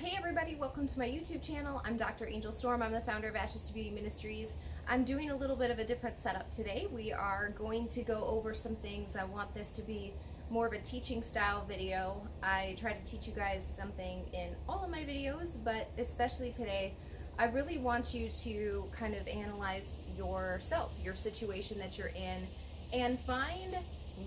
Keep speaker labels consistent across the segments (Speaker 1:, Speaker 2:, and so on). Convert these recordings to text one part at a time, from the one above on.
Speaker 1: Hey everybody, welcome to my YouTube channel. I'm Dr. Angel Storm. I'm the founder of Ashes to Beauty Ministries. I'm doing a little bit of a different setup today. We are going to go over some things. I want this to be more of a teaching style video. I try to teach you guys something in all of my videos, but especially today, I really want you to kind of analyze yourself, your situation that you're in, and find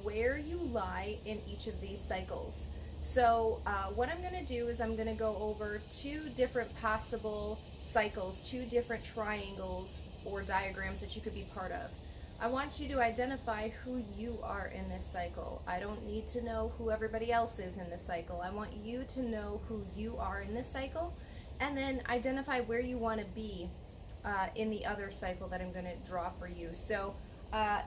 Speaker 1: where you lie in each of these cycles. So what I'm going to do is I'm going to go over two different possible cycles, two different triangles or diagrams that you could be part of. I want you to identify who you are in this cycle. I don't need to know who everybody else is in this cycle. I want you to know who you are in this cycle, and then identify where you want to be in the other cycle that I'm going to draw for you. So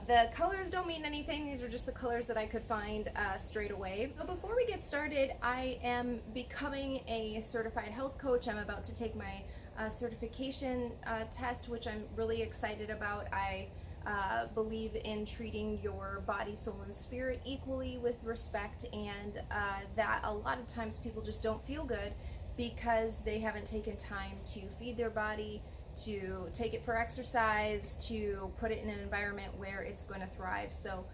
Speaker 1: the colors don't mean anything. These are just the colors that I could find straight away. So before we get started, I am becoming a certified health coach. I'm about to take my certification test, which I'm really excited about. I believe in treating your body, soul, and spirit equally with respect, and that a lot of times people just don't feel good because they haven't taken time to feed their body, to take it for exercise, to put it in an environment where it's going to thrive. So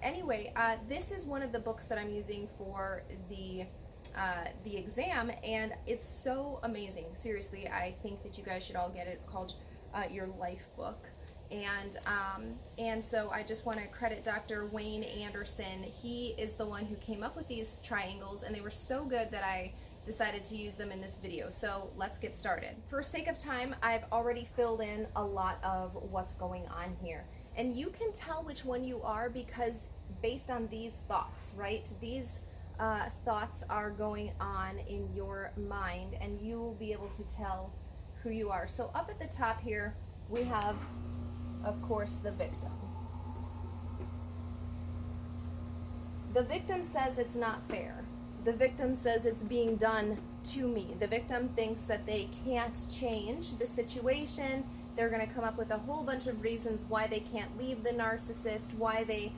Speaker 1: anyway, this is one of the books that I'm using for the exam, and it's so amazing. Seriously, I think that you guys should all get it. It's called Your Life Book. And so I just want to credit Dr. Wayne Anderson. He is the one who came up with these triangles, and they were so good that I decided to use them in this video. So let's get started. For sake of time, I've already filled in a lot of what's going on here. And you can tell which one you are because based on these thoughts, right? These thoughts are going on in your mind, and you will be able to tell who you are. So up at the top here, we have, of course, the victim. The victim says it's not fair. The victim says it's being done to me. The victim thinks that they can't change the situation. They're going to come up with a whole bunch of reasons why they can't leave the narcissist, why they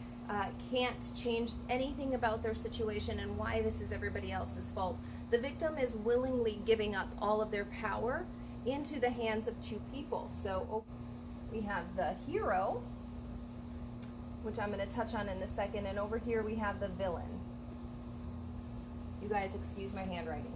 Speaker 1: can't change anything about their situation, and why this is everybody else's fault. The victim is willingly giving up all of their power into the hands of two people. So we have the hero, which I'm going to touch on in a second, and over here we have the villain. You guys excuse my handwriting.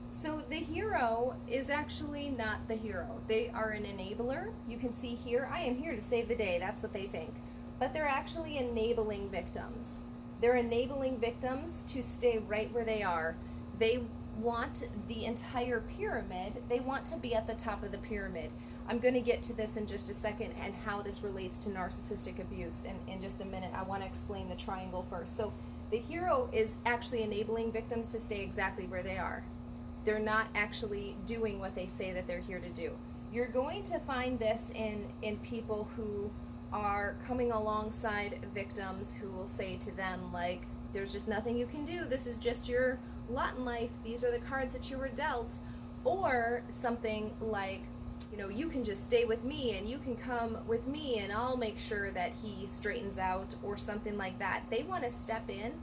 Speaker 1: So the hero is actually not the hero. They are an enabler. You can see here, I am here to save the day. That's what they think. But they're actually enabling victims. They're enabling victims to stay right where they are. They want the entire pyramid. They want to be at the top of the pyramid. I'm going to get to this in just a second and how this relates to narcissistic abuse in just a minute. I want to explain the triangle first. So the hero is actually enabling victims to stay exactly where they are. They're not actually doing what they say that they're here to do. You're going to find this in people who are coming alongside victims who will say to them, like, there's just nothing you can do. This is just your lot in life. These are the cards that you were dealt. Or something like, you know, you can just stay with me and you can come with me and I'll make sure that he straightens out, or something like that. They want to step in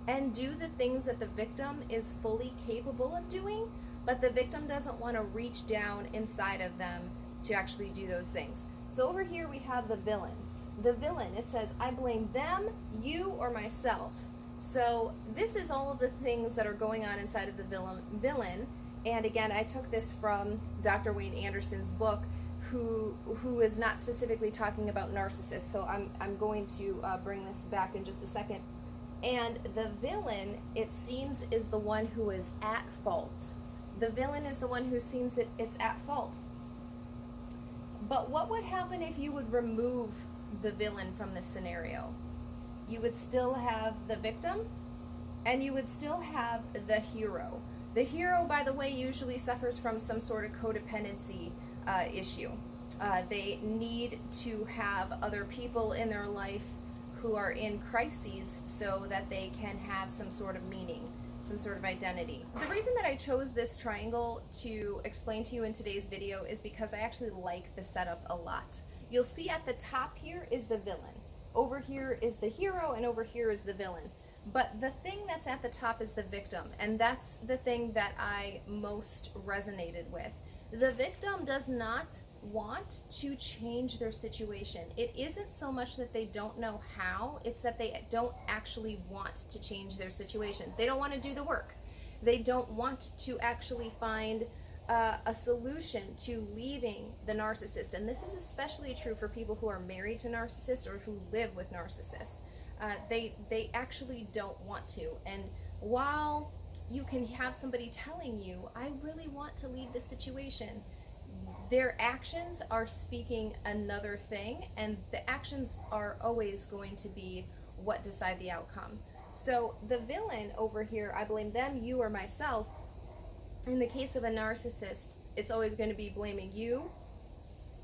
Speaker 1: and do the things that the victim is fully capable of doing, but the victim doesn't want to reach down inside of them to actually do those things. So over here we have the villain. The villain, it says, I blame them, you, or myself. So this is all of the things that are going on inside of the villain. And again, I took this from Dr. Wayne Anderson's book, who is not specifically talking about narcissists. So I'm going to bring this back in just a second. And the villain, it seems, is the one who is at fault. The villain is the one who seems that it's at fault. But what would happen if you would remove the villain from this scenario? You would still have the victim, and you would still have the hero. The hero, by the way, usually suffers from some sort of codependency issue. They need to have other people in their life who are in crises so that they can have some sort of meaning, some sort of identity. The reason that I chose this triangle to explain to you in today's video is because I actually like the setup a lot. You'll see at the top here is the villain. Over here is the hero, and over here is the villain. But the thing that's at the top is the victim, and that's the thing that I most resonated with. The victim does not want to change their situation. It isn't so much that they don't know how, it's that they don't actually want to change their situation. They don't want to do the work. They don't want to actually find a solution to leaving the narcissist. And this is especially true for people who are married to narcissists or who live with narcissists. They actually don't want to. And while you can have somebody telling you, I really want to leave the situation, their actions are speaking another thing, and the actions are always going to be what decide the outcome. So the villain over here, I blame them, you, or myself. In the case of a narcissist, it's always going to be blaming you,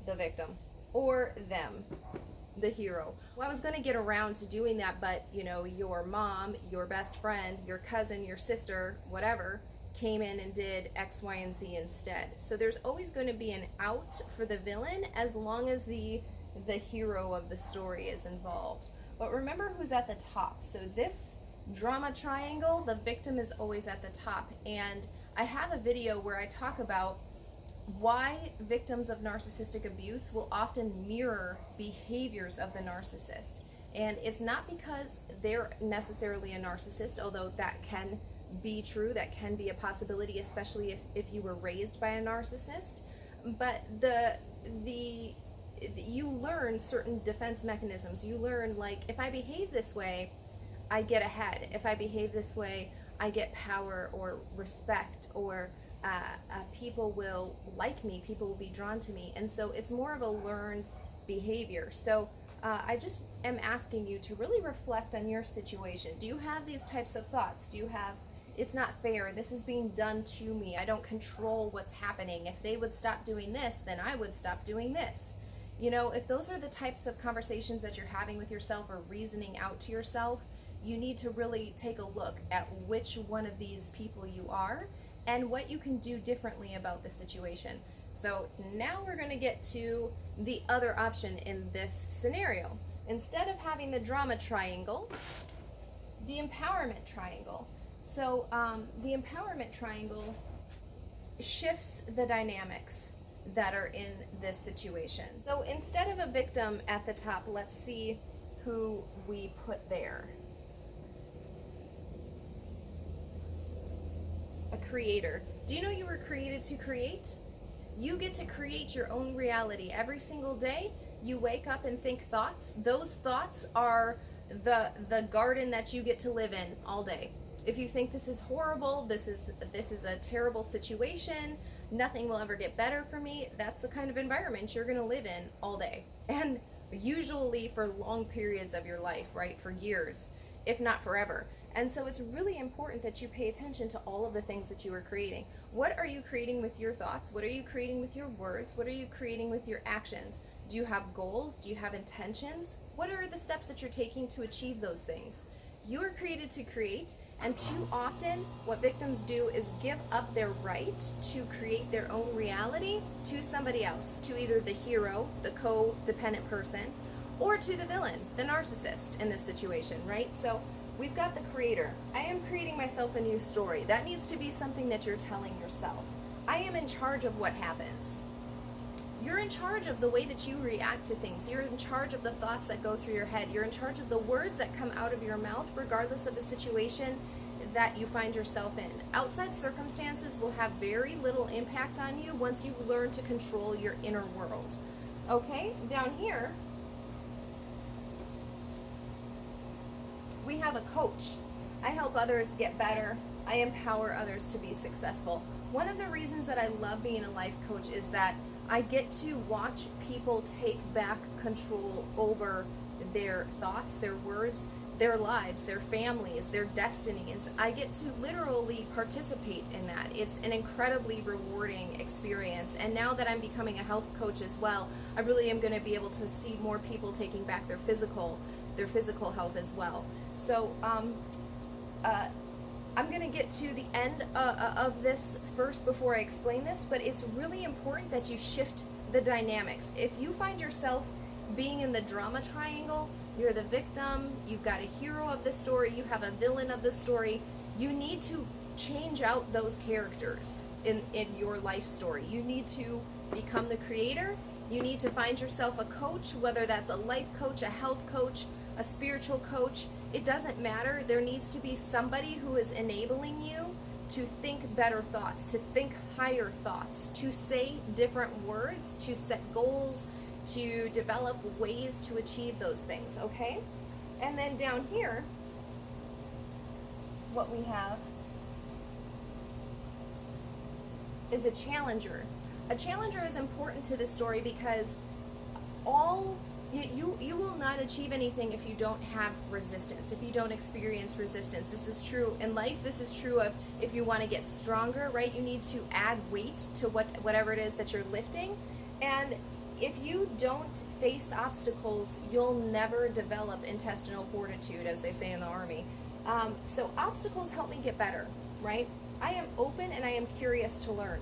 Speaker 1: the victim, or them, the hero. Well, I was going to get around to doing that, but your mom, your best friend, your cousin, your sister, whatever, came in and did X, Y, and Z instead. So there's always going to be an out for the villain as long as the hero of the story is involved. But remember who's at the top. So this drama triangle, the victim is always at the top. And I have a video where I talk about why victims of narcissistic abuse will often mirror behaviors of the narcissist. And it's not because they're necessarily a narcissist, although that can be true, that can be a possibility, especially if you were raised by a narcissist. But you learn certain defense mechanisms. You learn, like, if I behave this way, I get ahead. If I behave this way, I get power or respect, or people will like me, people will be drawn to me. And so it's more of a learned behavior. So I just am asking you to really reflect on your situation. Do you have these types of thoughts? Do you have, it's not fair, this is being done to me, I don't control what's happening, if they would stop doing this, then I would stop doing this? If those are the types of conversations that you're having with yourself or reasoning out to yourself, you need to really take a look at which one of these people you are and what you can do differently about the situation. So now we're going to get to the other option in this scenario. Instead of having the drama triangle, the empowerment triangle. So the empowerment triangle shifts the dynamics that are in this situation. So instead of a victim at the top, let's see who we put there. A creator. Do you know you were created to create? You get to create your own reality every single day. You wake up and think thoughts. Those thoughts are the garden that you get to live in all day. If you think this is horrible, this is a terrible situation, nothing will ever get better for me, that's the kind of environment you're going to live in all day. And usually for long periods of your life, right? For years, if not forever. And so it's really important that you pay attention to all of the things that you are creating. What are you creating with your thoughts? What are you creating with your words? What are you creating with your actions? Do you have goals? Do you have intentions? What are the steps that you're taking to achieve those things? You are created to create, and too often what victims do is give up their right to create their own reality to somebody else, to either the hero, the codependent person, or to the villain, the narcissist in this situation, right? So we've got the creator. I am creating myself a new story. That needs to be something that you're telling yourself. I am in charge of what happens. You're in charge of the way that you react to things. You're in charge of the thoughts that go through your head. You're in charge of the words that come out of your mouth, regardless of the situation that you find yourself in. Outside circumstances will have very little impact on you once you learn to control your inner world. Okay, down here, we have a coach. I help others get better. I empower others to be successful. One of the reasons that I love being a life coach is that I get to watch people take back control over their thoughts, their words, their lives, their families, their destinies. I get to literally participate in that. It's an incredibly rewarding experience. And now that I'm becoming a health coach as well, I really am going to be able to see more people taking back their physical health as well. So I'm going to get to the end of this first before I explain this, but it's really important that you shift the dynamics. If you find yourself being in the drama triangle, You're the victim. You've got a hero of the story. You have a villain of the story. You need to change out those characters in your life story. You need to become the creator. You need to find yourself a coach, whether that's a life coach, a health coach, a spiritual coach. It doesn't matter. There needs to be somebody who is enabling you to think better thoughts, to think higher thoughts, to say different words, to set goals, to develop ways to achieve those things, okay? And then down here, what we have is a challenger. A challenger is important to this story because you will not achieve anything if you don't have resistance, if you don't experience resistance. This is true in life. This is true of if you want to get stronger, right? You need to add weight to whatever it is that you're lifting. And if you don't face obstacles, you'll never develop intestinal fortitude, as they say in the Army. So obstacles help me get better, right? I am open and I am curious to learn.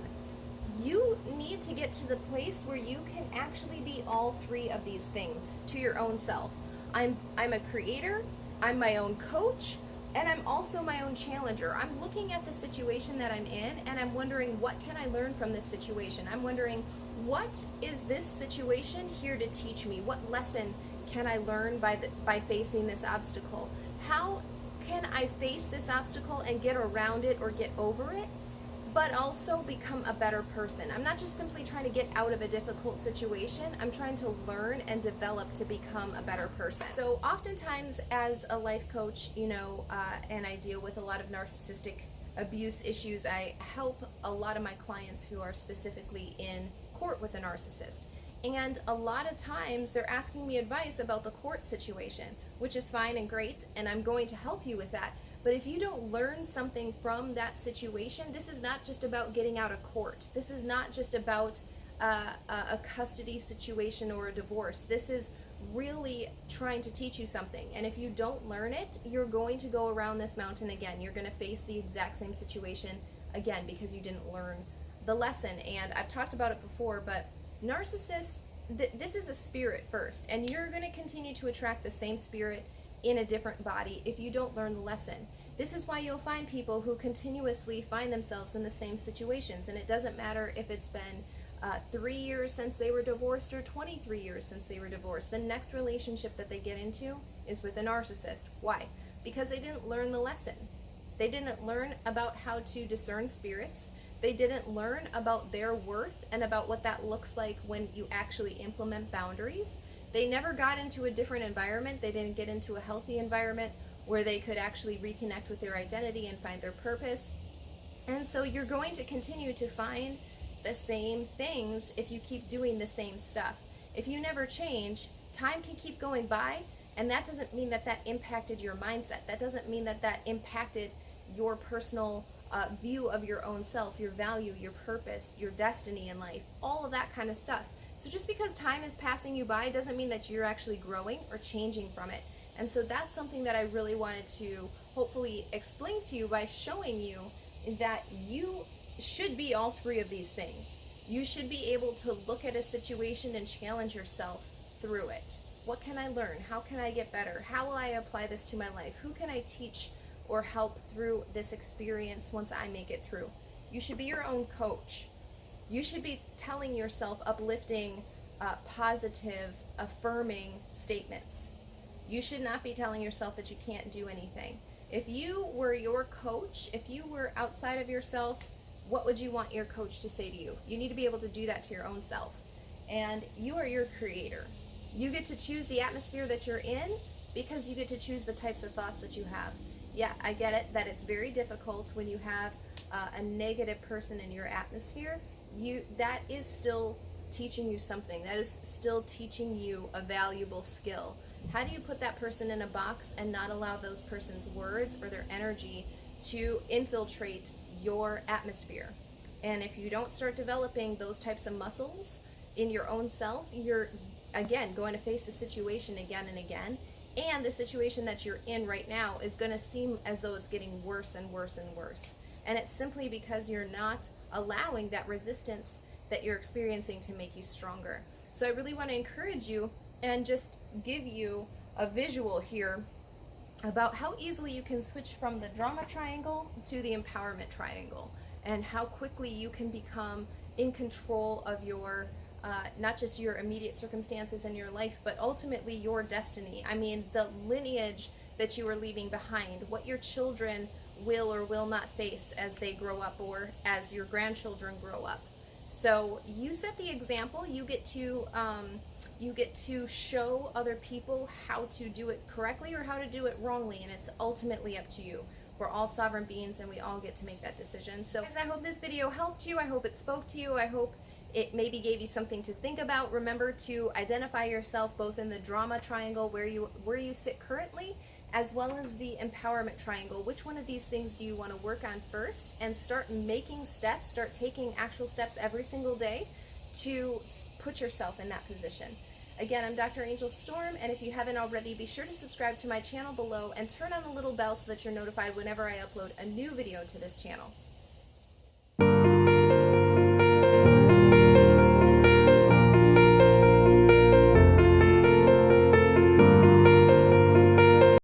Speaker 1: You need to get to the place where you can actually be all three of these things to your own self. I'm a creator, I'm my own coach, and I'm also my own challenger. I'm looking at the situation that I'm in and I'm wondering, what can I learn from this situation? I'm wondering, what is this situation here to teach me? What lesson can I learn by facing this obstacle? How can I face this obstacle and get around it or get over it, but also become a better person? I'm not just simply trying to get out of a difficult situation. I'm trying to learn and develop to become a better person. So oftentimes as a life coach, and I deal with a lot of narcissistic abuse issues, I help a lot of my clients who are specifically in court with a narcissist. And a lot of times they're asking me advice about the court situation, which is fine and great, and I'm going to help you with that. But if you don't learn something from that situation, this is not just about getting out of court. This is not just about a custody situation or a divorce. This is really trying to teach you something. And if you don't learn it, you're going to go around this mountain again. You're going to face the exact same situation again because you didn't learn the lesson. And I've talked about it before, but narcissists, this is a spirit first, and you're going to continue to attract the same spirit in a different body if you don't learn the lesson. This is why you'll find people who continuously find themselves in the same situations, and it doesn't matter if it's been 3 years since they were divorced or 23 years since they were divorced. The next relationship that they get into is with a narcissist. Why? Because they didn't learn the lesson. They didn't learn about how to discern spirits. They didn't learn about their worth and about what that looks like when you actually implement boundaries. They never got into a different environment. They didn't get into a healthy environment where they could actually reconnect with their identity and find their purpose. And so you're going to continue to find the same things if you keep doing the same stuff. If you never change, time can keep going by, and that doesn't mean that impacted your mindset. That doesn't mean that impacted your personal view of your own self, your value, your purpose, your destiny in life, all of that kind of stuff. So just because time is passing you by doesn't mean that you're actually growing or changing from it. And so that's something that I really wanted to hopefully explain to you by showing you that you should be all three of these things. You should be able to look at a situation and challenge yourself through it. What can I learn? How can I get better? How will I apply this to my life? Who can I teach or help through this experience once I make it through? You should be your own coach. You should be telling yourself uplifting, positive, affirming statements. You should not be telling yourself that you can't do anything. If you were your coach, if you were outside of yourself, what would you want your coach to say to you? You need to be able to do that to your own self. And you are your creator. You get to choose the atmosphere that you're in because you get to choose the types of thoughts that you have. Yeah, I get it that it's very difficult when you have a negative person in your atmosphere. That is still teaching you something. That is still teaching you a valuable skill. How do you put that person in a box and not allow those person's words or their energy to infiltrate your atmosphere? And if you don't start developing those types of muscles in your own self, you're again going to face the situation again and again. And the situation that you're in right now is going to seem as though it's getting worse and worse and worse. And it's simply because you're not allowing that resistance that you're experiencing to make you stronger. So I really want to encourage you and just give you a visual here about how easily you can switch from the drama triangle to the empowerment triangle, and how quickly you can become in control of your not just your immediate circumstances in your life, but ultimately your destiny. I mean, the lineage that you are leaving behind, what your children will or will not face as they grow up, or as your grandchildren grow up. So you set the example. You get to show other people how to do it correctly or how to do it wrongly, and it's ultimately up to you. We're all sovereign beings, and we all get to make that decision. So guys, I hope this video helped you. I hope it spoke to you. I hope it maybe gave you something to think about. Remember to identify yourself both in the drama triangle, where you sit currently, as well as the empowerment triangle. Which one of these things do you want to work on first, and start making steps, start taking actual steps every single day to put yourself in that position. Again, I'm Dr. Angel Storm, and if you haven't already, be sure to subscribe to my channel below and turn on the little bell so that you're notified whenever I upload a new video to this channel.